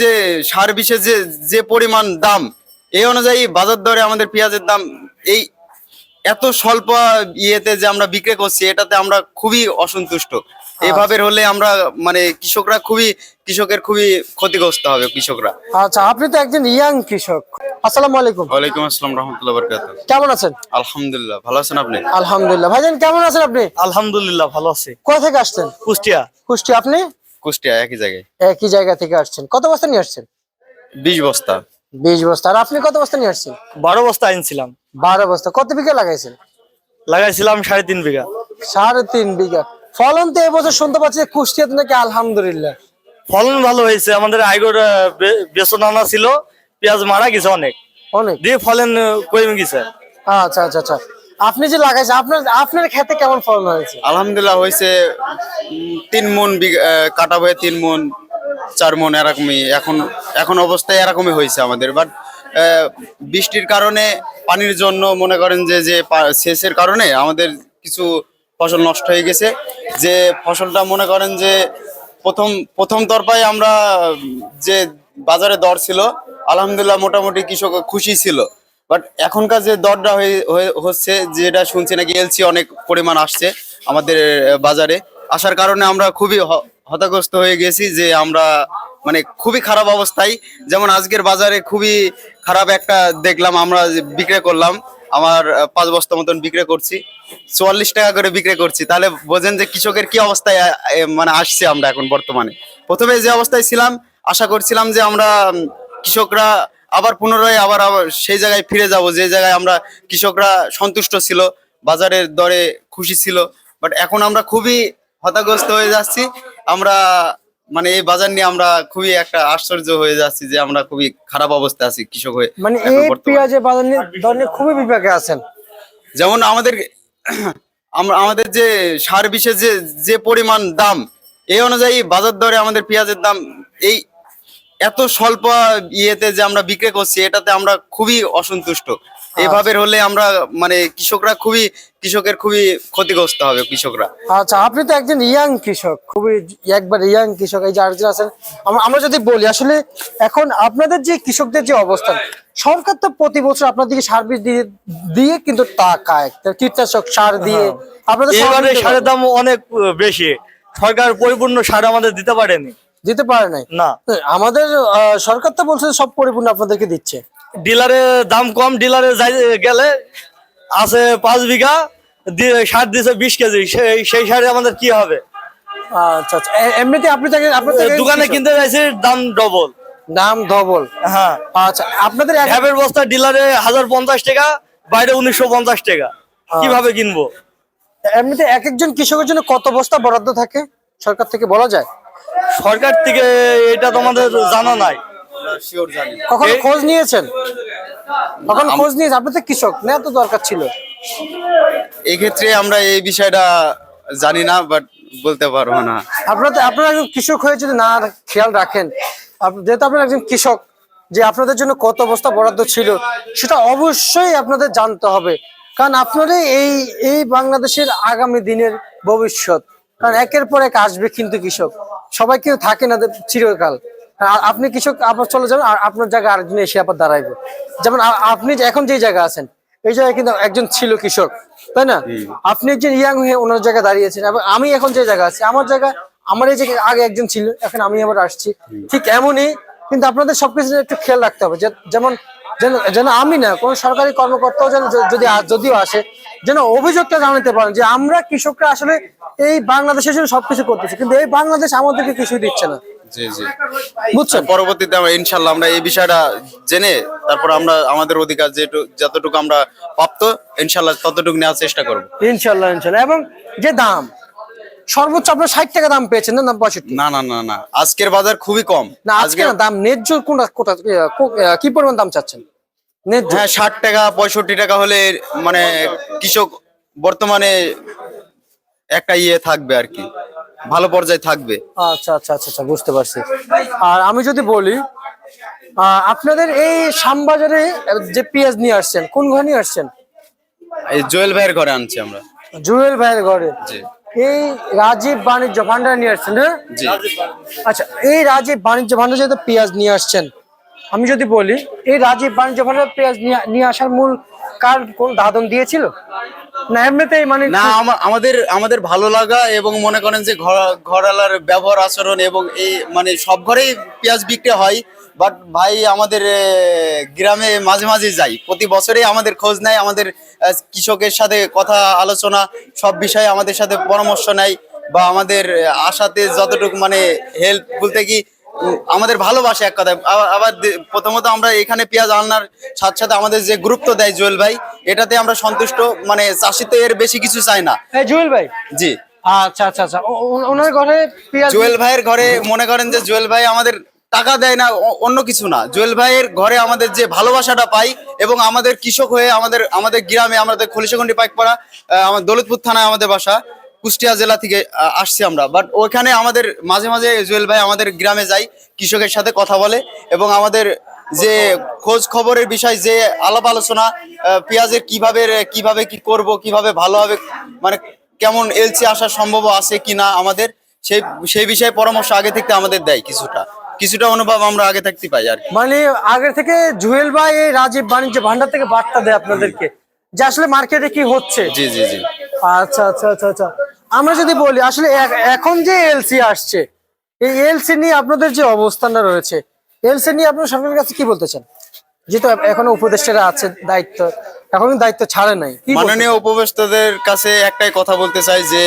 যে সার বিষে যে যে পরিমাণ দাম, এই অনুযায়ী বাজার দরে আমাদের পেঁয়াজের দাম এই এত স্বল্প ইয়েতে যে আমরা বিক্রি করছি, এটাতে আমরা খুবই অসন্তুষ্ট। এভাবে হলে আমরা মানে কৃষকের খুবই ক্ষতিগ্রস্ত হবে কৃষকরা। আচ্ছা, আপনি তো একজন ইয়াং কৃষক। আসসালামু আলাইকুম। ওয়ালাইকুম আসসালাম রাহমাতুল্লাহি ওয়া বারাকাতুহু। কেমন আছেন? আলহামদুলিল্লাহ, ভালো আছেন আপনি? আলহামদুলিল্লাহ। ভাইজান কেমন আছেন আপনি? আলহামদুলিল্লাহ ভালো আছি। কোথা থেকে আসছেন? কুষ্টিয়া। কুষ্টিয়া। আপনি? কুষ্টিয়া, একই জায়গায়। একই জায়গা থেকে আসছেন। কত বস্তা নিয়ে আসছেন? 20 বস্তা। 20 বস্তা। আর আপনি কত বস্তা নিয়ে আসছেন? 12 বস্তা আনছিলাম। 12 বস্তা। কত বিঘা লাগাইছেন? লাগাইছিলাম 3.5 বিঘা। 3.5 বিঘা। ফলন তো এবছর শুনতে পাচ্ছি কুষ্টিয়াতে নাকি আলহামদুলিল্লাহ। ফলন ভালো হয়েছে। আমাদের আইগর বেসন আনা ছিল, পেঁয়াজ মারা গেছে অনেক অনেক দিয়ে ফলন কমে গেছে। আচ্ছা আচ্ছা আচ্ছা। আপনি যে লাগাইছেন আপনার ক্ষেতে কেমন ফলন হয়েছে? আলহামদুলিল্লাহ হয়েছে 3 মণ কাটা হয়ে 3 মণ 4 মণ এরকমই। এখন অবস্থায় এরকমই হয়েছে আমাদের। বাট বৃষ্টির কারণে, পানির জন্য মনে করেন যে সেচের কারণে আমাদের কিছু ফসল নষ্ট হয়ে গেছে। যে ফসলটা মনে করেন যে প্রথম তরফায় আমরা যে বাজারে দর ছিল, আলহামদুলিল্লাহ মোটামুটি কৃষক খুশি ছিল। বাট এখনকার যে দরটা হচ্ছে, যেটা শুনছি নাকি এলসি অনেক পরিমাণ আসছে আমাদের বাজারে, আসার কারণে আমরা খুবই হতাগ্রস্ত হয়ে গেছি। যে আমরা মানে খুবই খারাপ অবস্থায়। যেমন আজকের বাজারে খুবই খারাপ একটা দেখলাম, আমরা বিক্রি করলাম, আমার 5 বস্তা মতন বিক্রি করছি, 44 টাকা করে বিক্রি করছি। তাহলে বোঝেন যে কৃষকের কি অবস্থায় মানে আসছে আমরা এখন বর্তমানে। প্রথমে যে অবস্থায় ছিলাম, আশা করছিলাম যে আমরা কৃষকরা আবার পুনরায় আবার সেই জায়গায় ফিরে যাব, যে জায়গায় আমরা কৃষকরা সন্তুষ্ট ছিল, বাজারের দরে খুশি ছিল। বাট এখন আমরা খুবই হতাগ্রস্ত হয়ে যাচ্ছি। আমরা মানে এই বাজার নিয়ে আমরা খুবই একটা আশ্চর্য হয়ে যাচ্ছি যে আমরা খুবই খারাপ অবস্থায় আছি কৃষক হয়ে। মানে এখন এই বর্তমানে পেঁয়াজের বাজার নিয়ে দর নিয়ে খুবই বিপাকে আছেন। যেমন আমাদের যে সার বিষে যে যে পরিমাণ দাম, এই অনুযায়ী বাজার দরে আমাদের পেঁয়াজের দাম এই এত স্বল্প ইয়েতে যে আমরা বিক্রি করছি, এটাতে আমরা খুবই অসন্তুষ্ট। এভাবে হলে আমরা মানে কৃষকের খুবই ক্ষতিগ্রস্ত হবে কৃষকরা। আচ্ছা, আপনি তো একজন ইয়াং কৃষক, খুবই একবার ইয়াং কৃষক। এই যে আরেকজন আছেন, আমরা যদি বলি আসলে এখন আপনাদের যে কৃষকদের যে অবস্থান, সরকার তো প্রতি বছর আপনাদেরকে সার বীজ দিয়ে কিন্তু টাকায় কীটনাশক সার দিয়ে আপনাদের এবারে সারের দাম অনেক বেশি। সরকার পরিপূর্ণ সার আমাদের দিতে পারেনি। দিতে পারে নাই না, আমাদের সরকার তো বলছে সব পরিপূর্ণ আপনাদেরকে দিচ্ছে। ডিলারের দাম কম। ডিলারে গেলে আছে 5 বিঘা দিয়ে সার দিছে 20 কেজি। সেই সারে আমাদের কি হবে? আচ্ছা আচ্ছা। এমনিতে আপনাদের দোকানে কিনতে যাইছে দাম ডবল। দাম ডবল। হ্যাঁ। আচ্ছা, আপনাদের ঢ্যাপের বস্তা ডিলারে 1050 টাকা, বাইরে 1950 টাকা। কিভাবে কিনবো? এমনিতে এক একজন কৃষকের জন্য কত বস্তা বরাদ্দ থাকে সরকার থেকে বলা যায়? সরকার থেকে এটা তোমাদের জানা নাই। কখনো খোঁজ নিয়েছেন? কখনো খোঁজ নিয়েছেন? আপনি তো কৃষক, নেওয়া তো দরকার ছিল। এই ক্ষেত্রে আমরা এই বিষয়টা জানি না, বাট বলতে পারবো না। আপনারা একজন কৃষক হয়ে যদি না খেয়াল রাখেন, যেহেতু আপনারা একজন কৃষক, যে আপনাদের জন্য কত বস্তা বরাদ্দ ছিল সেটা অবশ্যই আপনাদের জানতে হবে। কারণ আপনারা এই বাংলাদেশের আগামী দিনের ভবিষ্যৎ। কারণ একের পর এক আসবে কিন্তু কৃষক, সবাই কেউ থাকে না চিরকাল। আপনি কৃষক আবার চলে যাবেন, আর আপনার জায়গায় আরেকজন এসে আবার দাঁড়াইবে। যেমন আপনি এখন যে জায়গায় আছেন, এই জায়গায় কিন্তু একজন ছিল কৃষক, তাই না? আপনি একজন ইয়াং হয়ে ওনার জায়গায় দাঁড়িয়েছেন, এবং আমি এখন যে জায়গায় আছি, আমার জায়গায় আমার এই জায়গায় আগে একজন ছিল, এখন আমি আবার আসছি। ঠিক এমনই কিন্তু আপনাদের সবকিছু একটু খেয়াল রাখতে হবে। যেমন যেন আমি না, কোন সরকারি কর্মকর্তাও যেন যদিও আসে, যেন অভিযোগটা জানাতে পারেন যে আমরা কৃষকরা আসলে এই বাংলাদেশের জন্য সবকিছু করতেছি, কিন্তু এই বাংলাদেশ আমাদেরকে কিছুই দিচ্ছে না। জি জি, বুঝছেন? পরবর্তীতে আমরা ইনশাল্লাহ আমরা এই বিষয়টা জেনে তারপর আমরা আমাদের অধিকার যতটুকু আমরা প্রাপ্ত, ইনশাল্লাহ ততটুকু নেওয়ার চেষ্টা করবো। ইনশাল্লাহ ইনশাল্লাহ। এবং যে দাম সর্বোচ্চ আপনার 60 টাকা দাম পেয়েছেন না 65? না না না না, আজকের বাজার খুবই কম। না, আজকে দাম ন্যায্য কোনটা কি পরিমাণ দাম চাচ্ছেন ন্যায্য? হ্যাঁ, 60 টাকা 65 টাকা হলে মানে কৃষক বর্তমানে একটা থাকবে আর কি, ভালো পর্যায়ে থাকবে। আচ্ছা আচ্ছা আচ্ছা আচ্ছা, বুঝতে পারছি। আর আমি যদি বলি, আপনাদের এই শ্যামবাজারে যে পেঁয়াজ নিয়ে আসছেন, কোন ঘরে নিয়ে আসছেন? এই জুয়েল ভাইয়ের ঘরে আনছি আমরা। জুয়েল ভাইয়ের ঘরে। জি। এই রাজীব বাণিজ্য ভান্ডার নিয়ে আসছেন, হ্যাঁ? জি। আচ্ছা, এই রাজীব বাণিজ্য ভান্ডার যেহেতু পেঁয়াজ নিয়ে আসছেন, আমি যদি বলি এই রাজীব বাণিজ্য ভান্ডার পেঁয়াজ নিয়ে আসার মূল কার কোন দাদন দিয়েছিল, না এমনিতেই মানে না, আমাদের আমাদের ভালো লাগা এবং মনে করেন যে ঘরালার ব্যবহার আচরণ এবং এই মানে সব ঘরেই পেঁয়াজ বিক্রি হয়, বাট ভাই আমাদের গ্রামে মাঝে মাঝে যাই, প্রতি বছরেই আমাদের খোঁজ নেয়, আমাদের কৃষকের সাথে কথা আলোচনা সব বিষয়ে আমাদের সাথে পরামর্শ নেয়, বা আমাদের আশাতে যতটুকু মানে হেল্প বলতে কি আমাদের ভালোবাসে এক কথায়। আবার প্রথমত আমরা এখানে পেঁয়াজ আনার সাথে সাথে আমাদের যে গুরুত্ব দেয় জুয়েল ভাই, এটাতে আমরা সন্তুষ্ট, মানে চাষি তো এর বেশি কিছু চায় না। এই জুয়েল ভাই, জি। আচ্ছা আচ্ছা আচ্ছা, ওনার ঘরে পেঁয়াজ জুয়েল ভাইয়ের ঘরে মনে করেন যে জুয়েল ভাই আমাদের টাকা দেয় না, অন্য কিছু না, জুয়েল ভাইয়ের ঘরে আমাদের যে ভালোবাসাটা পাই, এবং আমাদের কৃষক হয়ে আমাদের আমাদের গ্রামে, আমাদের খলিশাগন্ডি পাইকপাড়া, আমার দৌলতপুর থানায় আমাদের বাসা, কুষ্টিয়া জেলা থেকে আসছি আমরা, বাট ওইখানে আমাদের মাঝে মাঝে জুয়েল ভাই আমাদের গ্রামে যাই, কৃষকের সাথে কথা বলে, এবং আমাদের যে খোঁজ খবরের বিষয়, যে আলাপ আলোচনা, পেঁয়াজের কিভাবে কি করব, কিভাবে ভালো হবে, মানে কেমন এলসি আসার সম্ভব আছে কিনা, আমাদের সেই বিষয়ে পরামর্শ আগে থেকে আমাদের দেয়, কিছুটা অনুভব আমরা আগে থাকতে পাই আর কি। মানে আগে থেকে জুয়েল ভাই এই রাজীব বাণিজ্য ভান্ডার থেকে বার্তা দেয় আপনাদেরকে যে আসলে মার্কেটে কি হচ্ছে। জি জি জি। আচ্ছা আচ্ছা আচ্ছা আচ্ছা, আমরা যদি বলি আসলে এখন যে এলসি আসছে, এই এলসি নিয়ে আপনাদের যে অবস্থানটা রয়েছে, এলসি নিয়ে আপনার সরকারের কাছে কি বলতে চান? যেহেতু এখনো উপদেষ্টারা আছে দায়িত্ব, এখন দায়িত্ব ছাড়ে নাই, কি বলতে মাননীয় চান? উপদেষ্টাদের কাছে একটাই কথা বলতে চাই যে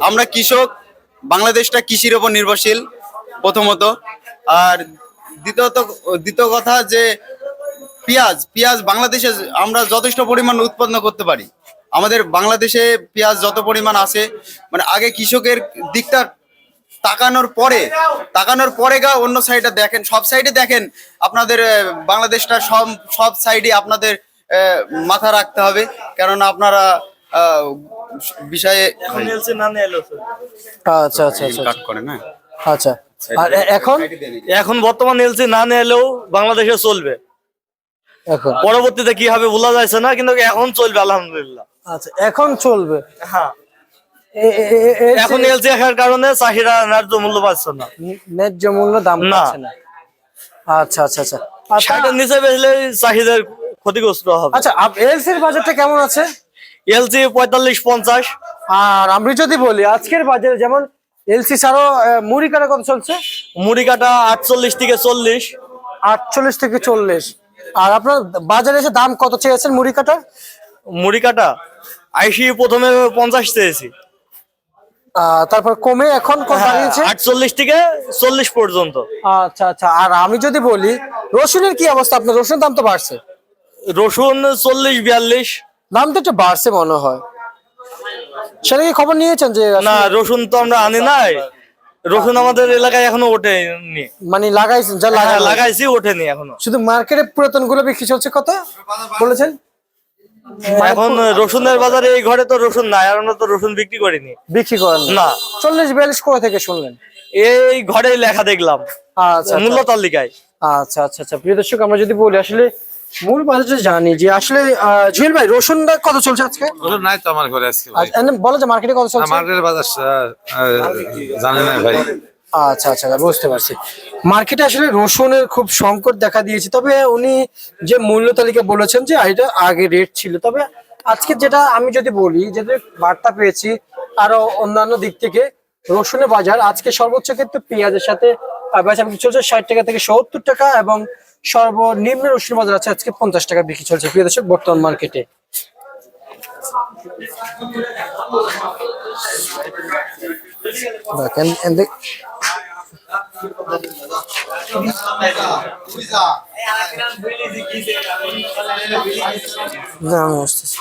আমরা কৃষক, বাংলাদেশটা কৃষির উপর নির্ভরশীল প্রথমত, আর দ্বিতীয় কথা যে পেঁয়াজ বাংলাদেশে আমরা যথেষ্ট পরিমাণ উৎপন্ন করতে পারি, আমাদের বাংলাদেশে পেঁয়াজ যত পরিমাণ আছে, মানে আগে কৃষকের দিকটা তাকানোর পরে অন্য সাইডে দেখেন, সব সাইডে দেখেন, আপনাদের বাংলাদেশটা সব সাইডে আপনাদের মাথা রাখতে হবে, কেননা আপনারা বিষয়ে আচ্ছা আচ্ছা আচ্ছা কাট করেন না। আচ্ছা, আর এখন বর্তমান এলসি না নিলেও বাংলাদেশে চলবে, এখন পরবর্তীতে কি হবে বোঝা যাচ্ছে না, কিন্তু এখন চলবে আলহামদুলিল্লাহ। আচ্ছা, এখন চলবে। হ্যাঁ, এখন এলসি আসার কারণে চাষিরা ন্যায্য মূল্য পাচ্ছে না, ন্যায্য মূল্য দাম না। পাচ্ছে না। আচ্ছা আচ্ছা আচ্ছা, 60-এর নিচে বেচলে চাষিদের ক্ষতিগ্রস্ত হবে। আচ্ছা, এলসির বাজারটা কেমন আছে? এলসি 45-50। আর আমি যদি বলি আজকের বাজারে যেমন এলসি ছাড়াও মুড়ি কাটা কত চলছে? মুড়ি কাটা 48 থেকে 40। 48 থেকে 40। আর আপনার বাজারে এসে দাম কত চেয়েছেন মুড়ি কাটা? মুড়ি কাটা আইসি প্রথমে 50 চেয়েছি, তারপর কমে এখন কত দাঁড়িয়েছে? 48 থেকে 40 পর্যন্ত। আচ্ছা আচ্ছা, আর আমি যদি বলি রসুনের কি অবস্থা? আপনার রসুনের দাম তো বাড়ছে, রসুন 40-42। দাম তো একটু বাড়ছে মনে হয়, সেটা কি খবর নিয়েছেন? যে না, রসুন তো আমরা আনি নাই, রসুন আমাদের এলাকায় এখনো ওঠেনি, মানে লাগাইছেন, যা লাগাইছি ওঠেনি এখনো। শুধু মার্কেটে পুরাতন গুলো বিক্রি চলছে কত বলেছেন? এখন রসুনের বাজারে এই ঘরে তো রসুন নাই, আর আমরা তো রসুন বিক্রি করিনি, বিক্রি করেন না। 40-42 কোথা থেকে শুনলেন? এই ঘরেই লেখা দেখলাম আচ্ছা মূল্য তালিকায়। আচ্ছা আচ্ছা আচ্ছা, প্রিয় দর্শক, আমরা যদি বলি আসলে মূল বাজারটা জানি যে আসলে জুয়েল ভাই রসুনটা কত চলছে আজকে? ওটা নাই তো আমার ঘরে আজকে ভাই। বলো যে মার্কেটে কত চলছে? মার্কেটের বাজার জানি না ভাই। আচ্ছা আচ্ছা, বুঝতে পারছি। মার্কেটে আসলে রসুনের খুব সংকট দেখা দিয়েছে, তবে উনি যে মূল্য তালিকা বলেছেন যে এটা আগে রেট ছিল, তবে আজকে যেটা আমি যদি বলি, যেটা বার্তা পেয়েছি আরো অন্যান্য দিক থেকে, রসুনের বাজার আজকে সর্বোচ্চ কিন্তু পেঁয়াজের সাথে বেচা বিক্রি চলছে 60 টাকা থেকে 70 টাকা, এবং সর্বনিম্ন রসুনের বাজার আছে আজকে 50 টাকা বিক্রি চলছে প্রিয় দর্শক বর্তমান মার্কেটে। না, আমি আসতেছি।